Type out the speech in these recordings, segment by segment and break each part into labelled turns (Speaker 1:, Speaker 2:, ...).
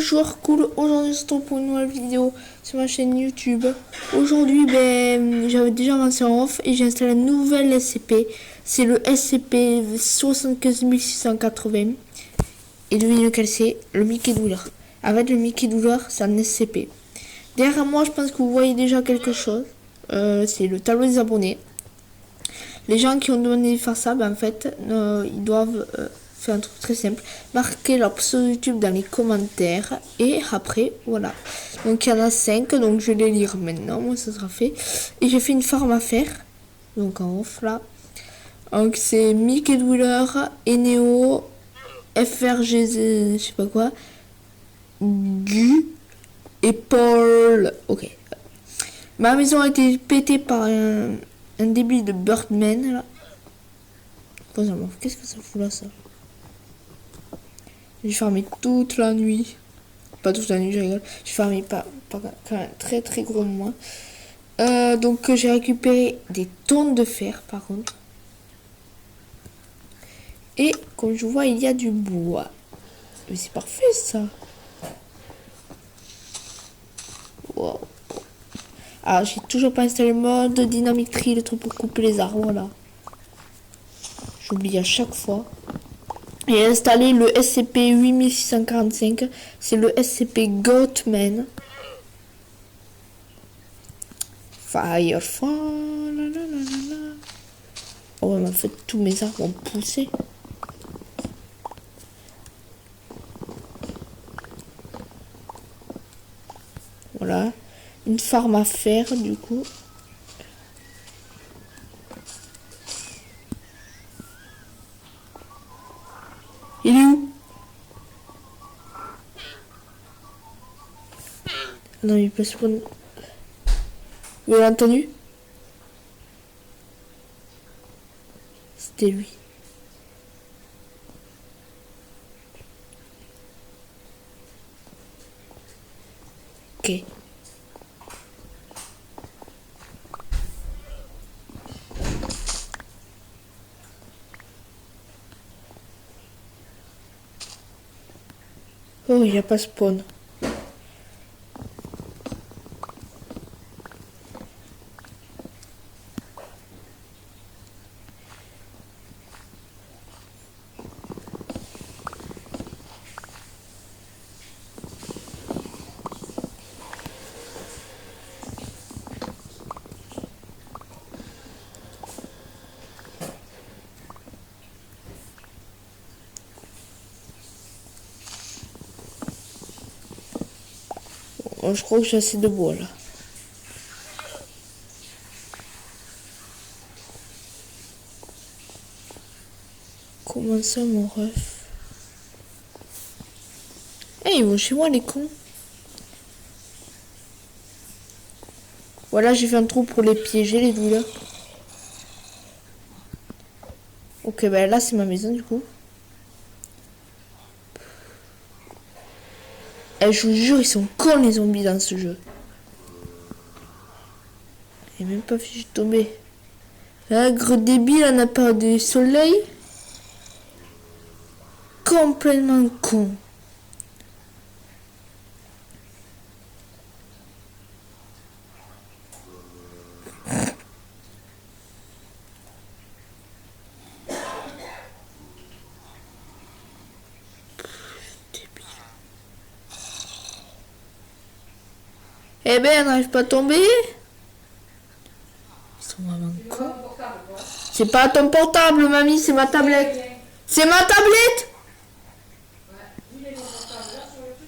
Speaker 1: joueurs cool, aujourd'hui on se retrouve pour une nouvelle vidéo sur ma chaîne YouTube. Aujourd'hui j'avais déjà avancé en off et j'ai installé un nouvel SCP. C'est le SCP 75680. Et devinez lequel c'est? Le Mickey Douleur. En fait le Mickey Douleur c'est un SCP. Derrière moi je pense que vous voyez déjà quelque chose. C'est le tableau des abonnés. Les gens qui ont demandé de faire ça, en fait, ils doivent faire un truc très simple. Marquer leur pseudo YouTube dans les commentaires. Et après, voilà. Donc, il y en a 5. Donc, je vais les lire maintenant. Moi, ça sera fait. Et j'ai fait une forme à faire. Donc, en off, là. Donc, c'est Mickey Dweller, Eneo, FRGZ, je sais pas quoi. Gu et Paul. Ok. Ma maison a été pétée par un débit de Birdman là. Qu'est-ce que ça fout là ça? J'ai fermé toute la nuit. Pas toute la nuit, je rigole. J'ai fermé pas quand même très très gros moins. Donc j'ai récupéré des tonnes de fer par contre. Et comme je vois il y a du bois. Mais c'est parfait ça. Wow. Alors j'ai toujours pas installé le mode dynamic tree, le truc pour couper les arbres là. J'oublie à chaque fois. Et installer le SCP-8645. C'est le SCP Goatman. Firefall. Oh, en fait, tous mes arbres ont poussé. Voilà. Une farm à faire, du coup. Il est où? Non, il peut spawn. Vous l'avez entendu? C'était lui. Ok. Oh, il n'y a pas spawn. Oh, je crois que j'ai assez de bois là. Comment ça mon ref? Eh, ils vont chez moi les cons. Voilà, j'ai fait un trou pour les piéger les douleurs. Ok, ben là c'est ma maison du coup. Eh, je vous jure, ils sont cons les zombies dans ce jeu. Il n'est même pas fichu de tomber. Un gros débile, on n'a pas de soleil. Complètement con. Eh ben, on n'arrive pas à tomber. Ils sont vraiment cons. C'est pas ton portable, mamie, c'est ma tablette. C'est ma tablette.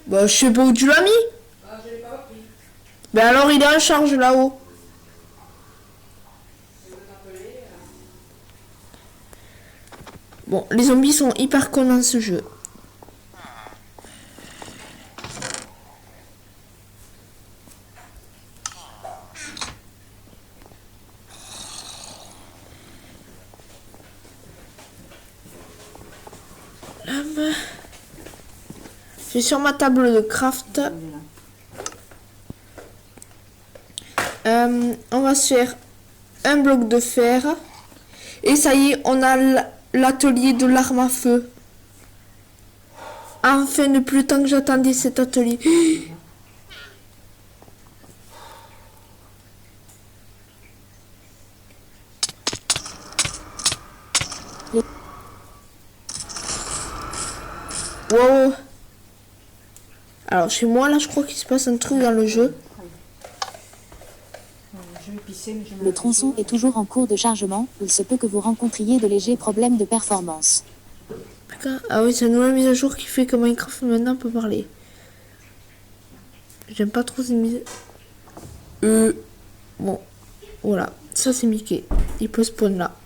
Speaker 1: Bah, je sais pas où tu l'as mis. Ben alors, il est en charge là-haut. Bon, les zombies sont hyper cons dans ce jeu. Je suis sur ma table de craft. On va se faire un bloc de fer. Et ça y est, on a l'atelier de l'arme à feu. Enfin, depuis le temps que j'attendais cet atelier. Wow. Alors, chez moi, là, je crois qu'il se passe un truc dans le jeu.
Speaker 2: Le tronçon est toujours en cours de chargement. Il se peut que vous rencontriez de légers problèmes de performance.
Speaker 1: Ah oui, c'est une nouvelle mise à jour qui fait que Minecraft maintenant peut parler. J'aime pas trop ces mises. Bon, voilà. Ça, c'est Mickey. Il peut spawn là.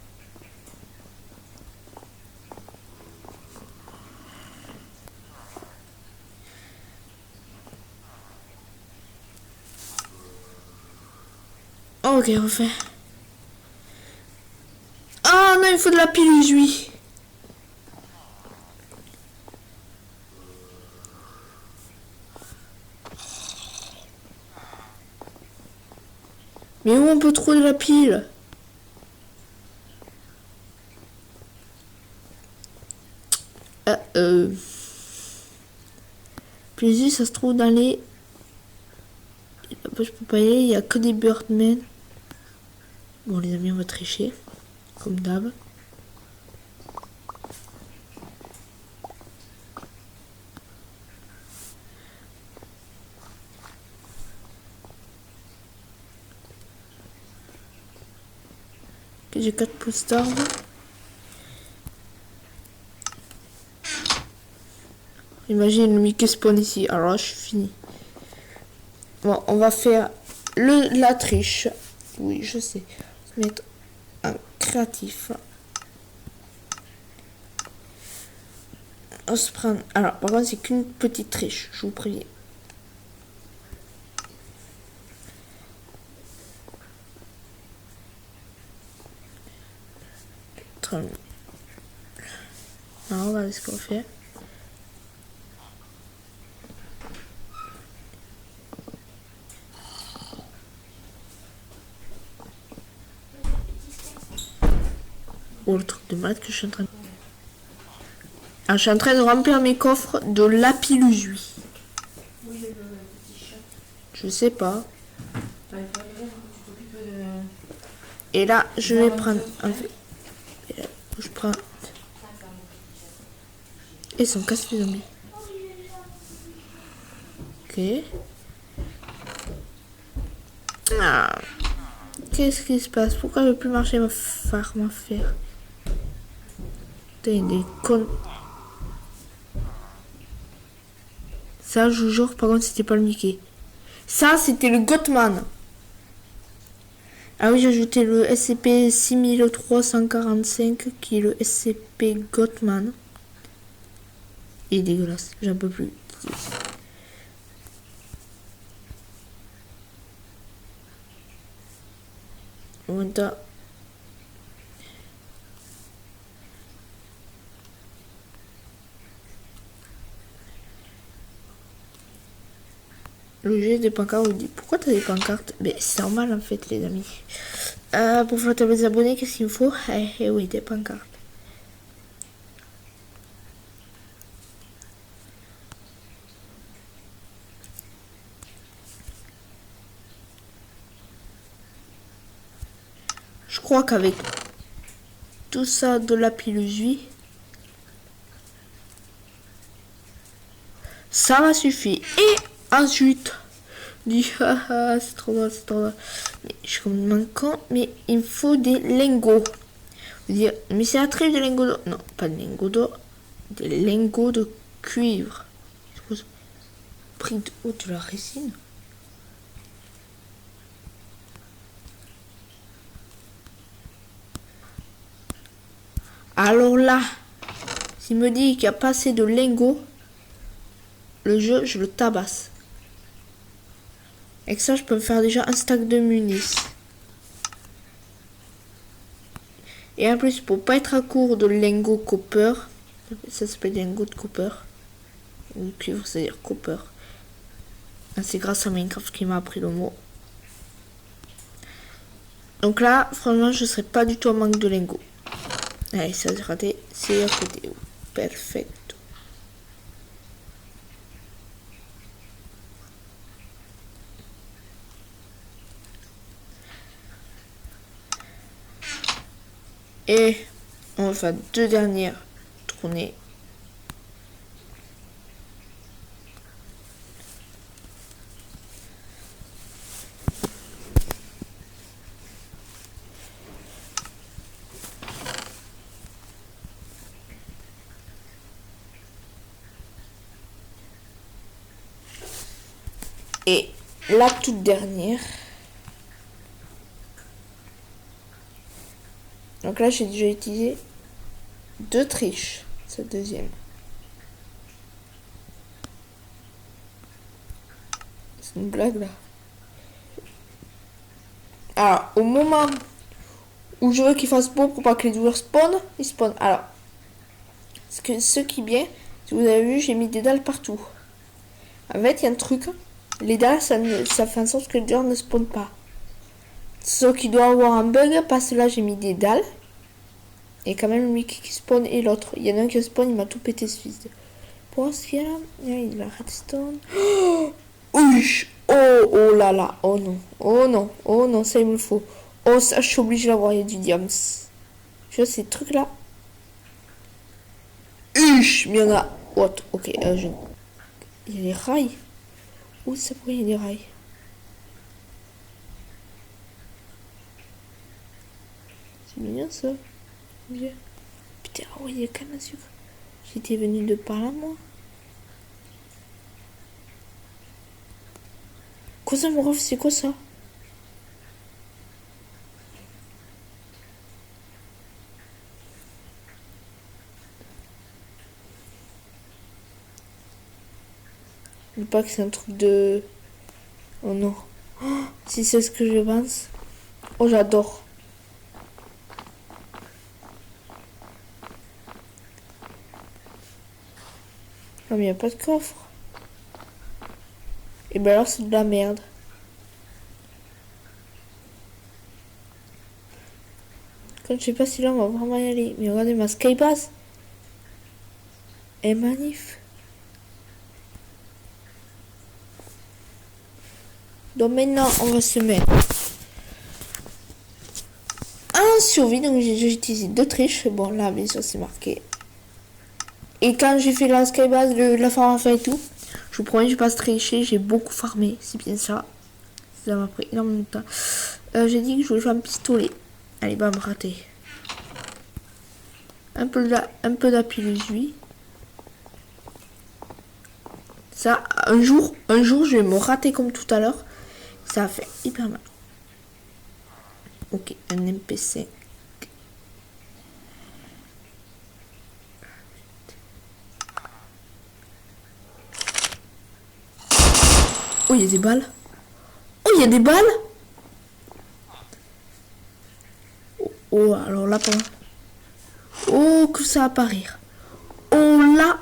Speaker 1: Oh, ok, refait. Ah non, il faut de la pile lui. Mais où on peut trouver de la pile? Puis ça se trouve dans les... Je peux pas y aller, il y a que des Birdmen. Bon les amis, on va tricher. Comme d'hab. Ok, j'ai 4 pouces d'arbre. Imagine le Mickey spawn ici. Alors là, je suis fini. Bon, on va faire la triche. Oui, je sais. On va mettre un créatif. On se prend... Alors, par contre, c'est qu'une petite triche. Je vous préviens. Alors, on va voir ce qu'on fait. Oh, le truc de malade que je suis en train de... Ah, je suis en train de remplir mes coffres de lapis-lazuli. Je sais pas. Et là, je vais prendre... Et là, je prends... Et son casse les zombies. Ok. Ah. Qu'est-ce qui se passe? Pourquoi je ne veux plus marcher ma farm à faire? Putain, des connes. Ça, je vous jure, par contre, c'était pas le Mickey. Ça, c'était le Gothman. Ah oui, j'ai ajouté le SCP-6345 qui est le SCP Gothman. Il est dégueulasse, j'en peux plus. Maintenant. Le jeu des pancartes, vous dit pourquoi t'as des pancartes? Mais c'est normal en fait les amis. Pour faire tableau des abonnés, qu'est-ce qu'il me faut? Eh oui, des pancartes. Je crois qu'avec tout ça de la pilule, ça va suffire. Et ensuite, dit haha, c'est trop drôle, c'est trop drôle. Mais je suis complètement con, mais il me faut des lingots. Vous dire, mais c'est la triche des lingots d'or. Non, pas de lingots d'or, des lingots de cuivre. Prix de haut de la résine. Alors là, s'il me dit qu'il n'y a pas assez de lingots, le jeu, je le tabasse. Avec ça, je peux me faire déjà un stack de munis. Et en plus, pour pas être à court de lingots copper, ça s'appelle lingots de copper. Ou cuivre, c'est-à-dire copper. C'est grâce à Minecraft qui m'a appris le mot. Donc là, franchement, je serai pas du tout en manque de lingots. Allez, ça c'est raté. C'est à côté. Perfect. Et on va faire 2 dernières tournées. Et la toute dernière. Donc là, j'ai déjà utilisé 2 triches. Cette deuxième. C'est une blague là. Alors, au moment où je veux qu'il fasse beau pour pas que les douleurs spawnent, ils spawnent. Alors, ce qui est bien, si vous avez vu, j'ai mis des dalles partout. En fait, il y a un truc. Les dalles, ça fait en sorte que les douleurs ne spawnent pas. Ce qui doit avoir un bug, parce que là, j'ai mis des dalles. Et quand même, lui qui spawn et l'autre. Il y en a un qui spawn, il m'a tout pété ce fils de... Pour voir ce qu'il y a là. Il a redstone. Oh, oh là là. Oh non. Oh non. Oh non, ça il me le faut. Oh, ça, je suis obligée d'avoir du diams. Tu vois, ces trucs-là. Mais il y en a. What? Ok, il y a les rails. Où ça pourrait y avoir des rails? C'est mignon ça. Bien. Putain, oh, il y a canne à sucre. J'étais venue de par là, moi. Quoi ça, mon ref? C'est quoi ça? Je dis pas que c'est un truc de... Oh non. Oh, si c'est ce que je pense. Oh, j'adore. Non, mais il n'y a pas de coffre. Et ben alors, c'est de la merde. Quand je sais pas si là, on va vraiment y aller. Mais regardez, ma Skypass est magnifique. Donc maintenant, on va se mettre en survie. Donc j'ai utilisé 2 triches. Bon, là, bien sûr, c'est marqué. Et quand j'ai fait la skybase, la farm et tout, je vous promets, je vais pas tricher. J'ai beaucoup farmé. C'est bien ça. Ça m'a pris énormément de temps. J'ai dit que je voulais faire un pistolet. Allez, bam, raté. Un peu d'apilus. Ça, un jour, je vais me rater comme tout à l'heure. Ça va faire hyper mal. Ok, un MP5. Oh, il y a des balles. Oh, il y a des balles. Oh, alors là, oh, que ça va pas rire. Oh, là,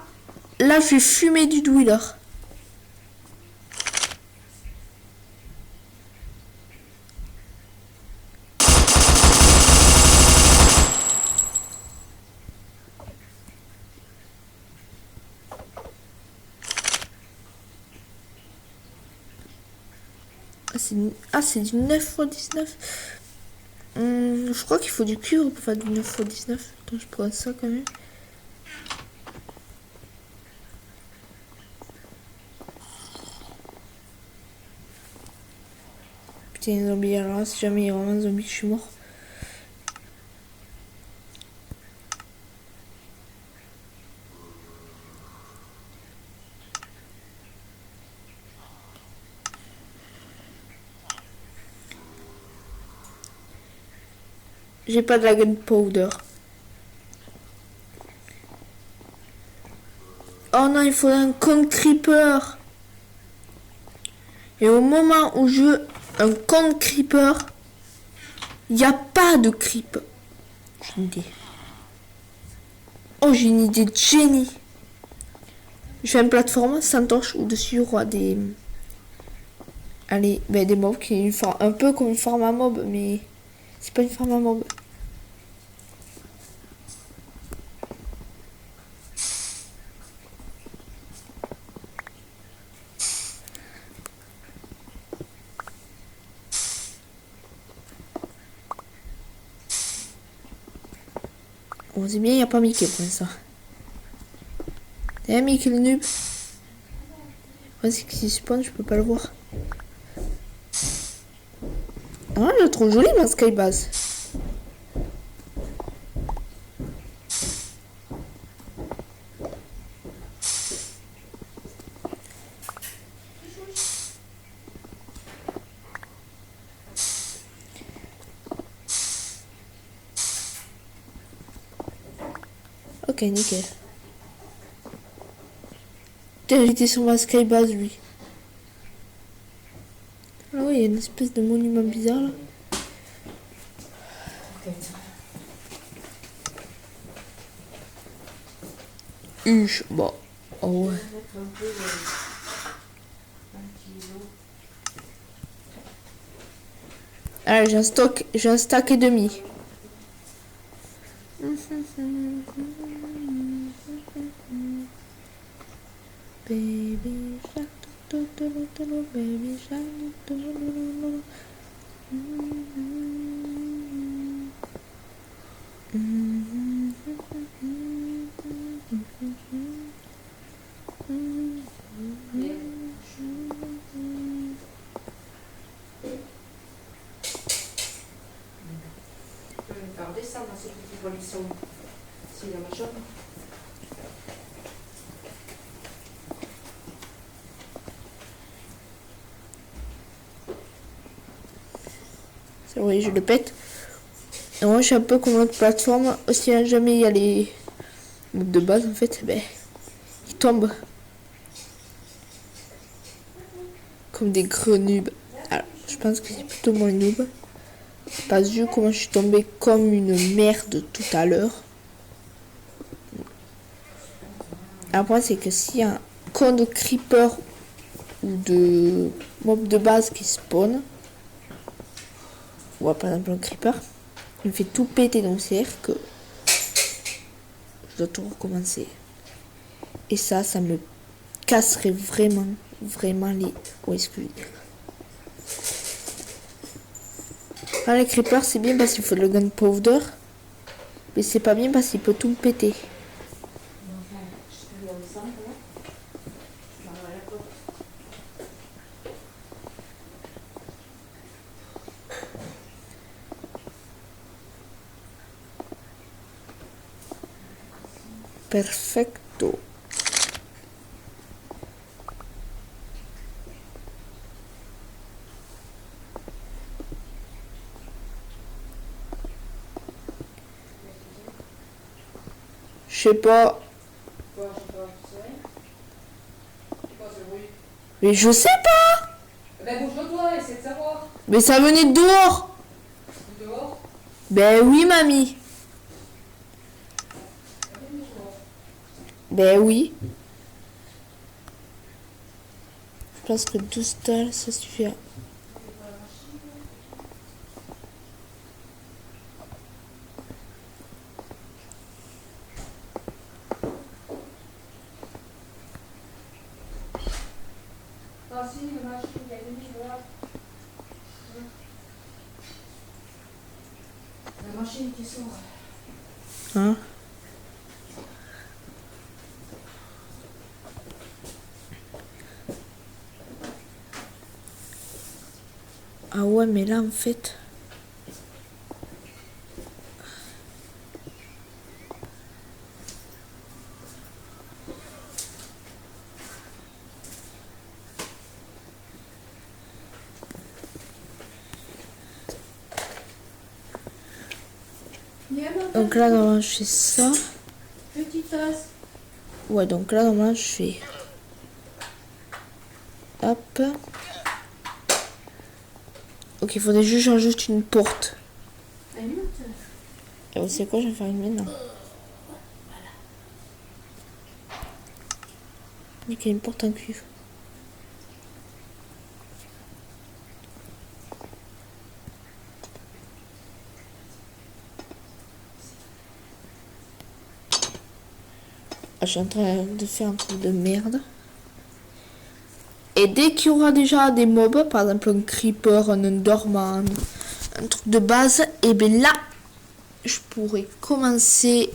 Speaker 1: je vais fumer du Dweller. C'est du 9x19. Je crois qu'il faut du cuivre pour faire du 9x19. Attends, je prends ça quand même. Putain, un zombie, alors là, si jamais il y a vraiment un zombie, je suis mort. J'ai pas de la gunpowder. Oh non, il faut un con creeper. Et au moment où je veux un con creeper, il n'y a pas de creep. J'ai une idée. Oh, j'ai une idée de génie. Je fais une plateforme sans torche où dessus il y aura des... Allez, ben des mobs qui font un peu comme une farm à mob, mais c'est pas une farm à mob. On sait bien, il n'y a pas Mickey pour l'instant. Eh, Mickey le noob. Ouais, c'est que s'il spawn, je peux pas le voir. Ah, je la trouve jolie, ma skybase. Ok, nickel. Putain, il était sur ma skybase, lui. Ah oui, il y a une espèce de monument bizarre, là. Bon. Oh ouais. Allez, j'ai un stack et demi. Baby shark, baby shark,
Speaker 3: descendre dans cette petite polisson. C'est la machin.
Speaker 1: C'est vrai, je le pète. Et moi, je suis un peu comme l'autre plateforme. Si jamais il y a les mobs de base, en fait, ben, ils tombent. Comme des gros noobs. Alors, je pense que c'est plutôt moins noob. Parce que vu comment je suis tombée comme une merde tout à l'heure. Après, c'est que s'il y a un con de creeper ou de mob de base qui spawn, ou par exemple un creeper, il me fait tout péter, donc c'est-à-dire que je dois tout recommencer. Et ça me casserait vraiment les... Ouais, ce que je veux dire. Ah, les creepers, c'est bien parce qu'il faut le gunpowder, mais c'est pas bien parce qu'il peut tout me péter. Perfecto. Je sais pas. Mais je sais pas.
Speaker 3: Ben bouge-toi, essaie de savoir.
Speaker 1: Mais ça venait de dehors.
Speaker 3: Dehors.
Speaker 1: Ben oui, mamie. Ben oui. Je pense que 12 stalls, ça suffira.
Speaker 3: Ah si, le match, il y a une là. La machine qui s'ouvre.
Speaker 1: Hein? Ah ouais, mais là, en fait... Donc là, normalement, je fais ça.
Speaker 3: Petite tasse.
Speaker 1: Ouais, donc là, normalement, je fais... Hop. Ok, il faudrait juste que j'ajoute une porte. Et vous savez quoi, je vais faire une maintenant. Il y a une porte en cuivre. Je suis en train de faire un truc de merde. Et dès qu'il y aura déjà des mobs, par exemple un creeper, un enderman, un truc de base, et bien là, je pourrais commencer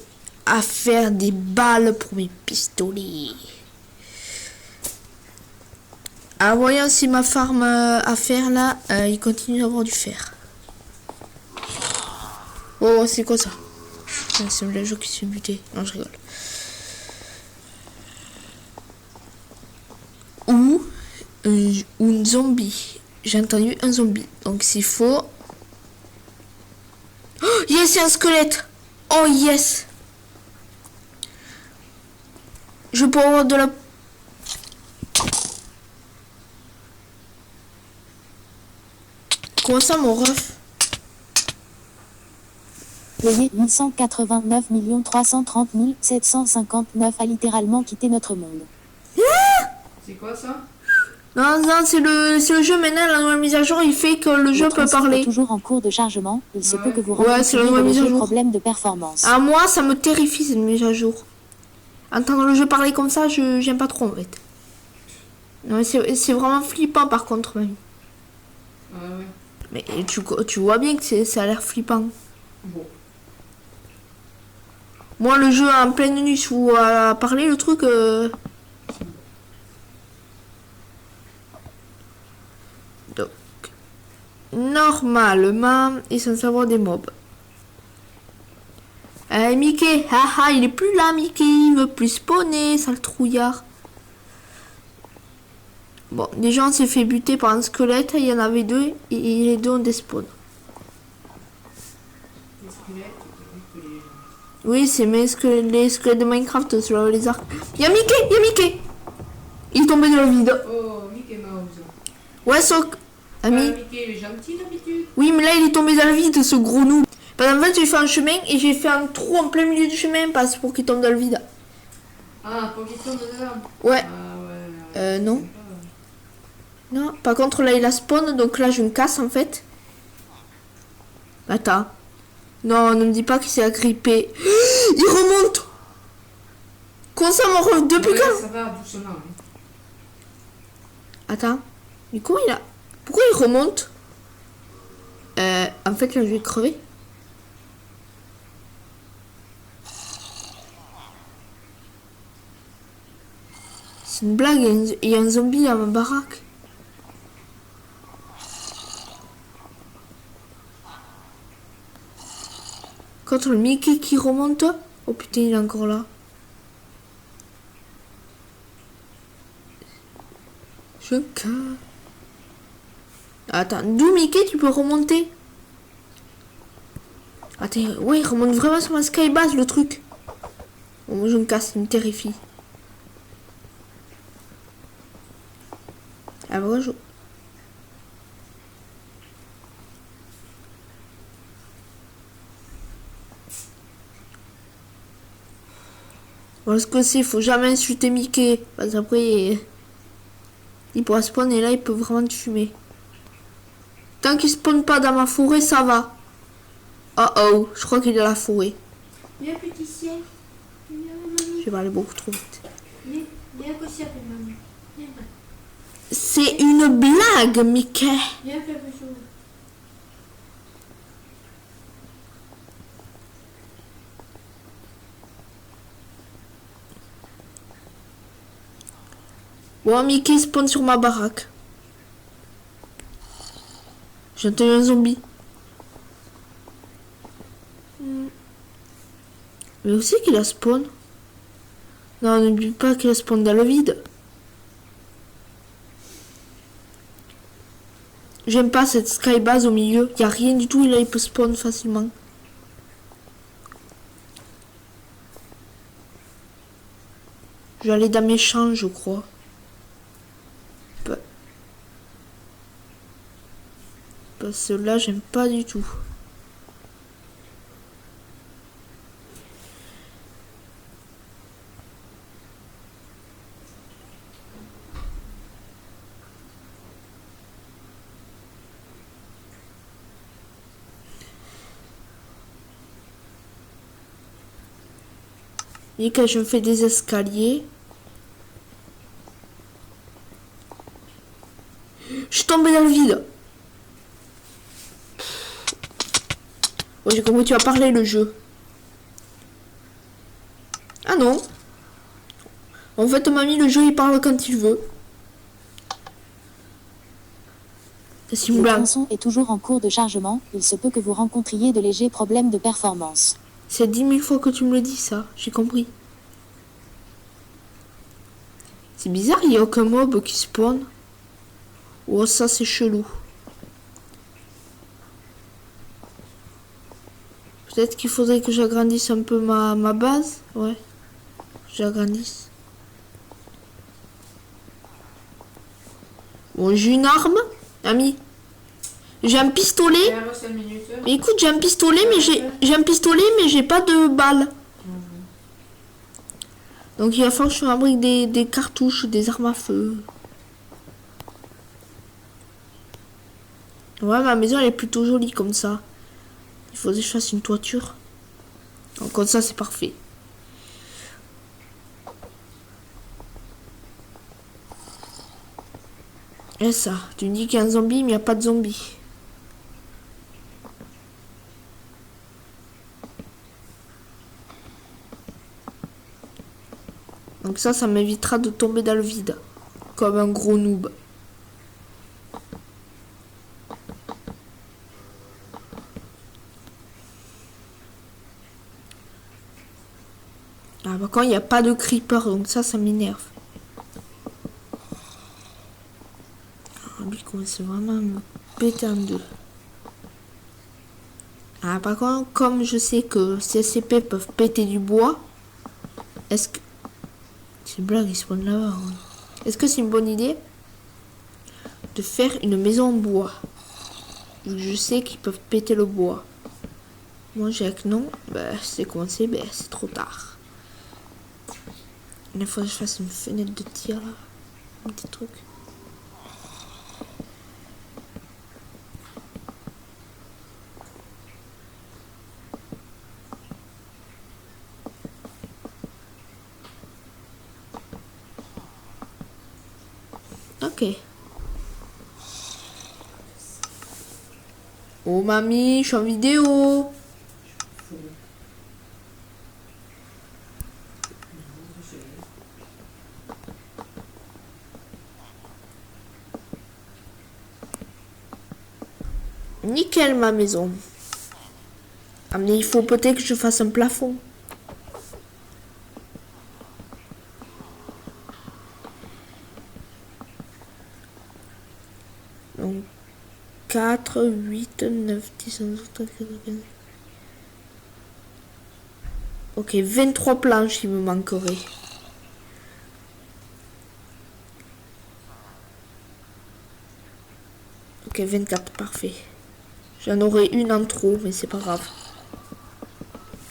Speaker 1: à faire des balles pour mes pistolets. Ah, voyons si ma farm à faire là, il continue d'avoir du fer. Oh, c'est quoi ça? C'est le jeu qui se fait buter. Non, je rigole. Ou un zombie. J'ai entendu un zombie. Donc c'est faux. Oh, yes, c'est un squelette. Oh, yes. Je peux avoir de la... Comment ça, mon ref?
Speaker 2: Le 889 330 759 a littéralement quitté notre monde.
Speaker 3: C'est quoi ça?
Speaker 1: Non, non, c'est le jeu maintenant, la nouvelle mise à jour, il fait que le jeu peut
Speaker 2: tronçon
Speaker 1: parler.
Speaker 2: est toujours en cours de chargement. Il se peut que vous
Speaker 1: Ouais, c'est la
Speaker 2: rencontriez
Speaker 1: nouvelle
Speaker 2: de
Speaker 1: mise à
Speaker 2: légers
Speaker 1: jour.
Speaker 2: problèmes de performance.
Speaker 1: Ah, moi, ça me terrifie cette mise à jour. Entendre le jeu parler comme ça, j'aime pas trop en fait. Non, c'est vraiment flippant par contre, même.
Speaker 3: Ah ouais.
Speaker 1: Mais tu vois bien que ça a l'air flippant.
Speaker 3: Bon.
Speaker 1: Moi, le jeu en pleine nuit où à parler, le truc. Donc, normalement, ils sont savoir des mobs. Mickey, haha, il est plus là, Mickey, il veut plus spawner, sale trouillard. Bon, déjà on s'est fait buter par un squelette, il y en avait deux, et les deux ont des spawns.
Speaker 3: Les squelettes, que les...
Speaker 1: Oui, c'est les squelettes de Minecraft sur les arcs. Y'a Mickey. Il est tombé dans le vide.
Speaker 3: Oh, Mickey Mouse.
Speaker 1: Ouais, Soc. Ami.
Speaker 3: Mickey, il est gentil d'habitude.
Speaker 1: Oui, mais là, il est tombé dans le vide, ce gros noob. Parce qu'en fait, j'ai fait un chemin et j'ai fait un trou en plein milieu du chemin parce pour qu'il tombe dans le vide.
Speaker 3: Ah, pour qu'il tombe dedans.
Speaker 1: Ouais.
Speaker 3: Ah ouais.
Speaker 1: Non. Non, par contre, là, il a spawn, donc là, je me casse, en fait. Attends. Non, ne me dis pas qu'il s'est agrippé. Il remonte. Comment ça, mon ref? Depuis
Speaker 3: Ouais,
Speaker 1: quand?
Speaker 3: ça va doucement. Hein.
Speaker 1: Attends. Mais comment il a... Pourquoi il remonte? En fait, là, je vais crever. C'est une blague, il y a un zombie dans ma baraque. Contre le Mickey qui remonte. Oh putain, il est encore là. Je casse. Attends, d'où Mickey tu peux remonter? Attends, ouais, il remonte vraiment sur ma skybase le truc. Bon, moi je me casse, il me terrifie. Ah bonjour. Bon, ce que c'est, faut jamais insulter Mickey. Parce qu'après, il pourra spawn et là, il peut vraiment te fumer. Tant qu'il spawn pas dans ma forêt, ça va. Oh oh, je crois qu'il est dans la forêt.
Speaker 3: Viens, petit ciel. Viens, mamie.
Speaker 1: Je vais aller beaucoup trop vite.
Speaker 3: Viens, aussi avec mamie. Viens,
Speaker 1: C'est une blague, Mickey.
Speaker 3: viens faire quelque chose.
Speaker 1: Bon, Mickey spawn sur ma baraque. J'ai entendu un zombie. Mais aussi qu'il a spawn. Non, n'oublie pas qu'il a spawn dans le vide. J'aime pas cette skybase au milieu. Il n'y a rien du tout et là il peut spawn facilement. Je vais aller dans mes champs, je crois. Parce que là, j'aime pas du tout. Et quand je me fais des escaliers. Je suis tombée dans le vide. Oh, j'ai compris, tu vas parler le jeu. non. En fait, mamie, le jeu, il parle quand il veut. C'est
Speaker 2: Le
Speaker 1: blanc.
Speaker 2: tronçon est toujours en cours de chargement. Il se peut que vous rencontriez de légers problèmes de performance.
Speaker 1: C'est 10 000 fois que tu me le dis, ça. J'ai compris. C'est bizarre, il n'y a aucun mob qui spawn. Oh, ça, c'est chelou. Peut-être qu'il faudrait que j'agrandisse un peu ma base. Ouais. J'agrandisse. Bon, j'ai une arme, ami. J'ai un pistolet.
Speaker 3: Et alors, 5 minutes.
Speaker 1: Mais écoute, j'ai un pistolet, mais j'ai pas de balles. Donc il va falloir que je fabrique des cartouches, des armes à feu. Ouais, ma maison elle est plutôt jolie comme ça. Il faudrait que je fasse une toiture. Donc comme ça c'est parfait. Et ça, tu me dis qu'il y a un zombie, mais il n'y a pas de zombie. Donc ça m'évitera de tomber dans le vide. Comme un gros noob. Ah, par contre, il n'y a pas de creeper, donc ça m'énerve. Ah, lui commence vraiment à me péter en deux. Ah, par contre, comme je sais que ces SCP peuvent péter du bois, est-ce que... C'est une blague, ils spawnent là-bas. Ouais. Est-ce que c'est une bonne idée de faire une maison en bois? Je sais qu'ils peuvent péter le bois. Moi, j'ai que non. Bah, c'est commencé, bah, c'est trop tard. Il faut que je fasse une fenêtre de tir là. Un petit truc. Ok. Oh mamie, je suis en vidéo. Nickel ma maison. Ah mais il faut peut-être que je fasse un plafond. Donc 4, 8, 9, 10, 11, 12, 13, 14, 15. Ok, 23 planches il me manquerait. Ok, 24, parfait. J'en aurai une en trop, mais c'est pas grave.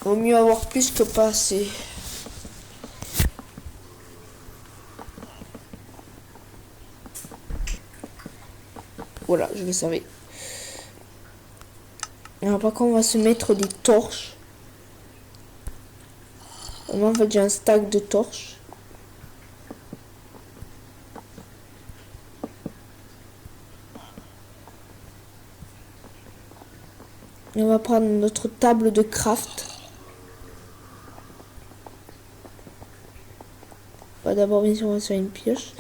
Speaker 1: Vaut mieux avoir plus que pas assez. Voilà, je le savais. Alors par contre, on va se mettre des torches. Moi, en fait, j'ai un stack de torches. Et on va prendre notre table de craft. On va d'abord, bien sûr, on va faire une pioche.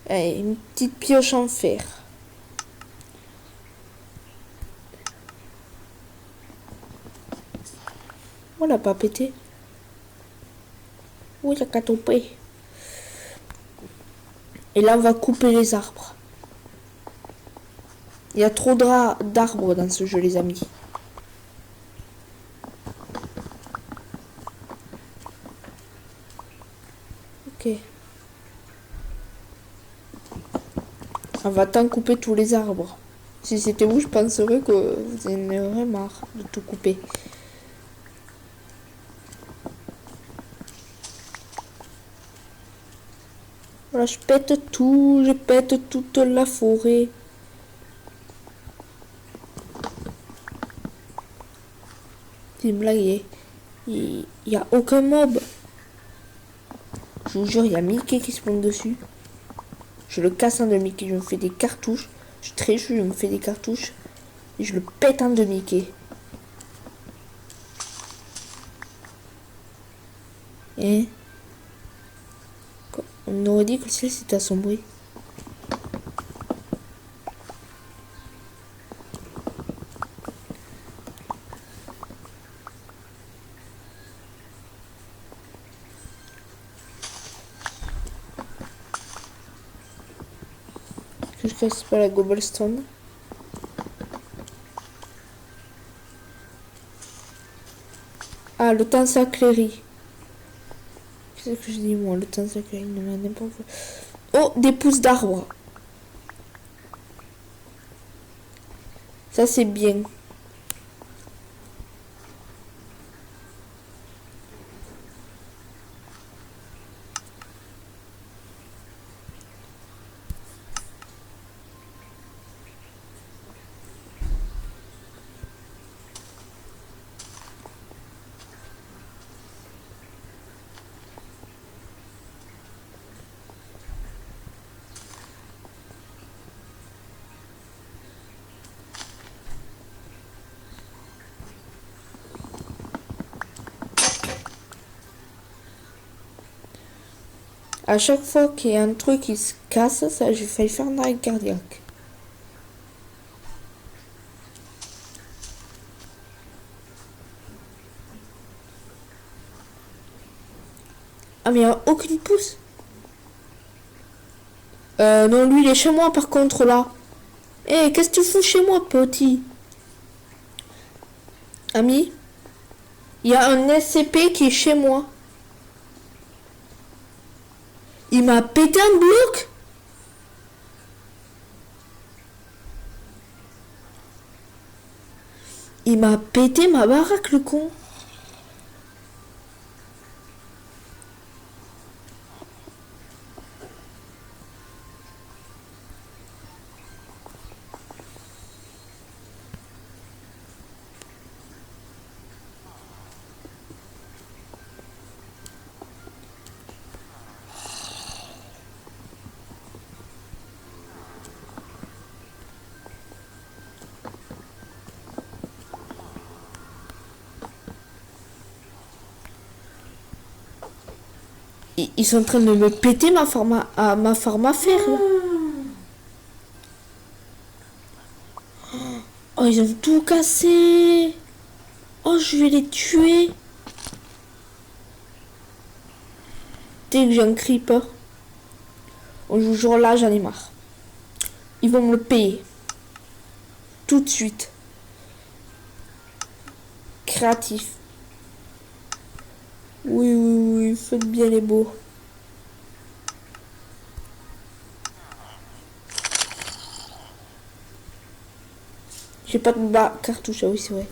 Speaker 1: Allez, une petite pioche en fer. On l'a pas pété. Oui, il a qu'à tomber. Et là, on va couper les arbres. Il y a trop d'arbres dans ce jeu, les amis. Ok. On va tant couper tous les arbres. Si c'était vous, je penserais que vous en aurez marre de tout couper. Voilà, je pète toute la forêt. C'est une blague. Il y a aucun mob. Je vous jure, il y a Mickey qui se plante dessus. Je le casse en demi, je me fais des cartouches. Je triche, je me fais des cartouches. Et je le pète en deux Mickey. Et... on aurait dit que le ciel s'était assombri. Que je casse pas la cobblestone. Ah, le temps s'éclairit. Qu'est-ce que je dis moi? Le temps s'éclairit, n'importe quoi. Oh, des pousses d'arbres. Ça c'est bien. À chaque fois qu'il y a un truc qui se casse, ça, j'ai failli faire un arrêt cardiaque. Ah, mais il n'y a aucune pousse. Non, lui, il est chez moi, par contre, là. Eh, qu'est-ce que tu fous chez moi, petit? Ami, il y a un SCP qui est chez moi. Il m'a pété un bloc. Il m'a pété ma baraque, le con. Ils sont en train de me péter ma forme à faire, là. Oh, ils ont tout cassé. Oh, je vais les tuer. Dès que j'ai un creeper. On joue jour là, j'en ai marre. Ils vont me le payer. Tout de suite. Créatif. Oui, oui, oui, faites bien les beaux. J'ai pas de cartouche, ah oui, c'est vrai.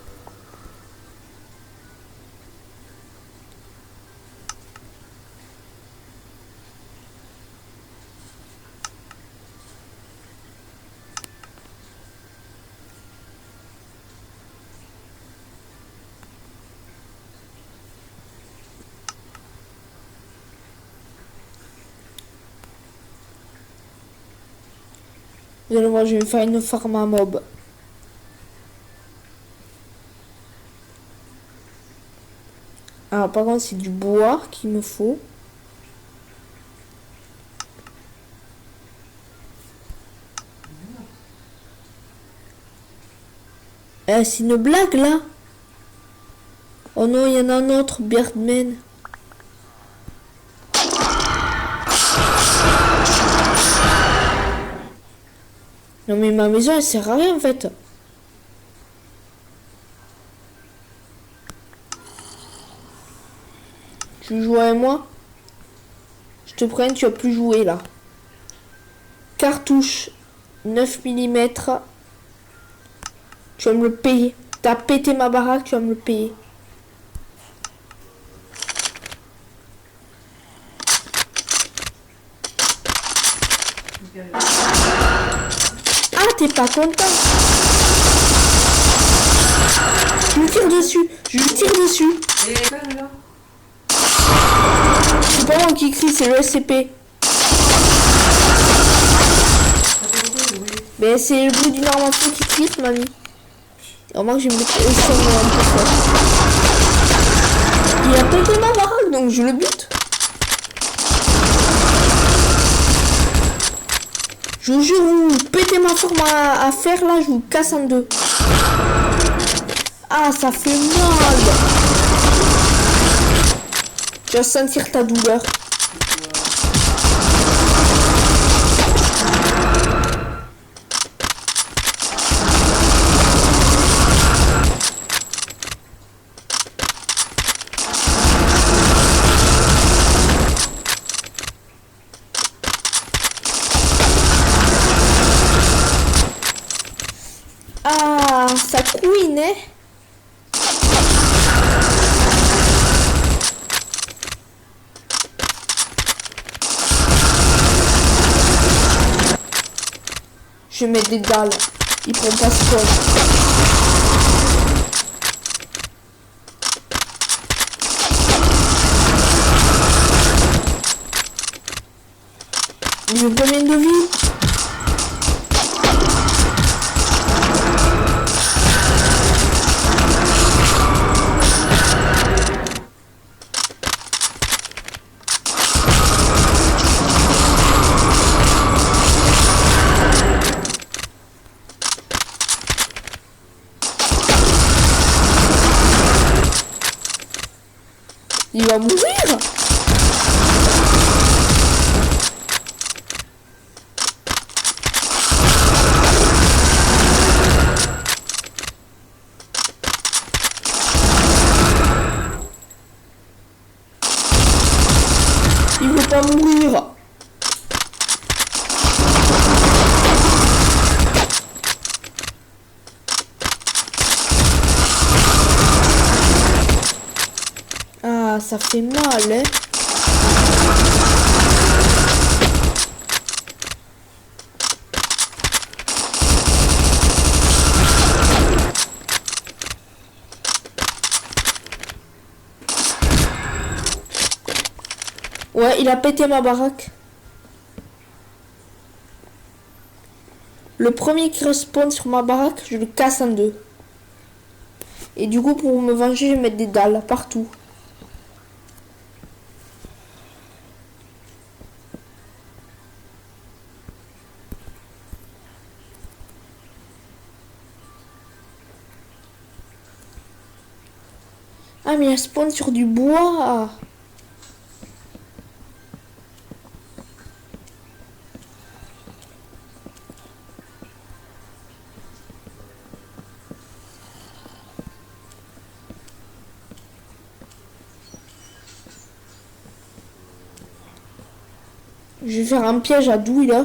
Speaker 1: Vous allez voir, je vais faire une farm à mob. Alors, par contre, c'est du bois qu'il me faut. C'est une blague, là. Oh non, il y en a un autre, Birdman. Non, mais ma maison, elle sert à rien, en fait. Tu joues avec moi? Je te prends, tu vas plus jouer, là. Cartouche 9 mm. Tu vas me le payer. T'as pété ma baraque, tu vas me le payer. Ah, t'es pas content? Je lui tire dessus. Je lui tire dessus.
Speaker 3: Et là,
Speaker 1: C'est pas moi qui crie, c'est le SCP. Mais c'est le bruit d'une arme à feu qui tire, mamie. Vraiment que je vais me mettre au son un peu fort. Il a pété ma baraque, donc je le bute. Je vous jure, vous pétez ma forme à fer là, je vous casse en deux. Ah, ça fait mal. Tu vas sentir ta douleur. Ah, ça couine, hein? Je vais mettre des dalles. Ils prennent pas ce code. Il veut combien de vie? Il va mourir. Il veut pas mourir. Ah, ça fait mal, hein. Ouais, il a pété ma baraque. Le premier qui respawn sur ma baraque, je le casse en deux. Et du coup, pour me venger, je vais mettre des dalles partout. Ah, mais il y a spawn sur du bois. Je vais faire un piège à Douiller.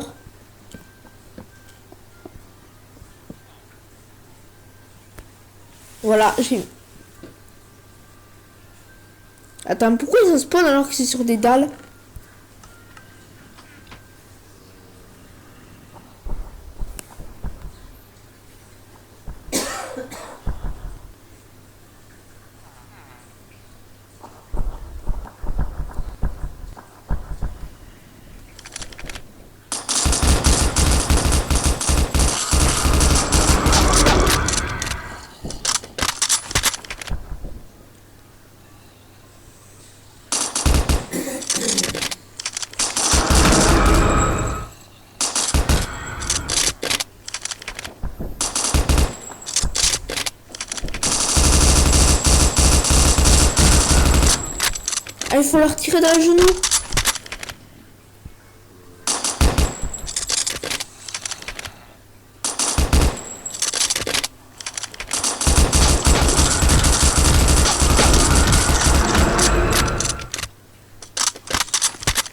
Speaker 1: Voilà, j'ai... Attends, pourquoi ça spawn alors que c'est sur des dalles? Ah, il faut leur tirer dans le genou.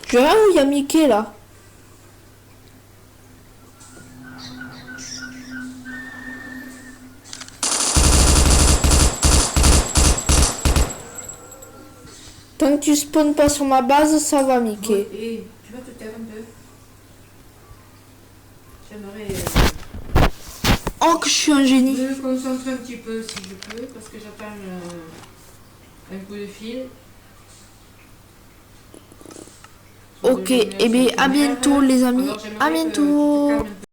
Speaker 1: Je verrai où il y a Mickey là. Tant que tu spawns pas sur ma base, ça va, Mickey.
Speaker 3: Et tu vas te taire un peu. J'aimerais
Speaker 1: Oh, que je suis un génie.
Speaker 3: me concentrer un petit peu si je peux, parce que j'attends un coup de fil.
Speaker 1: Ok, et bien à bientôt les amis.
Speaker 3: Alors, j'aimerais
Speaker 1: À
Speaker 3: que tu te
Speaker 1: bientôt.
Speaker 3: calmes un peu.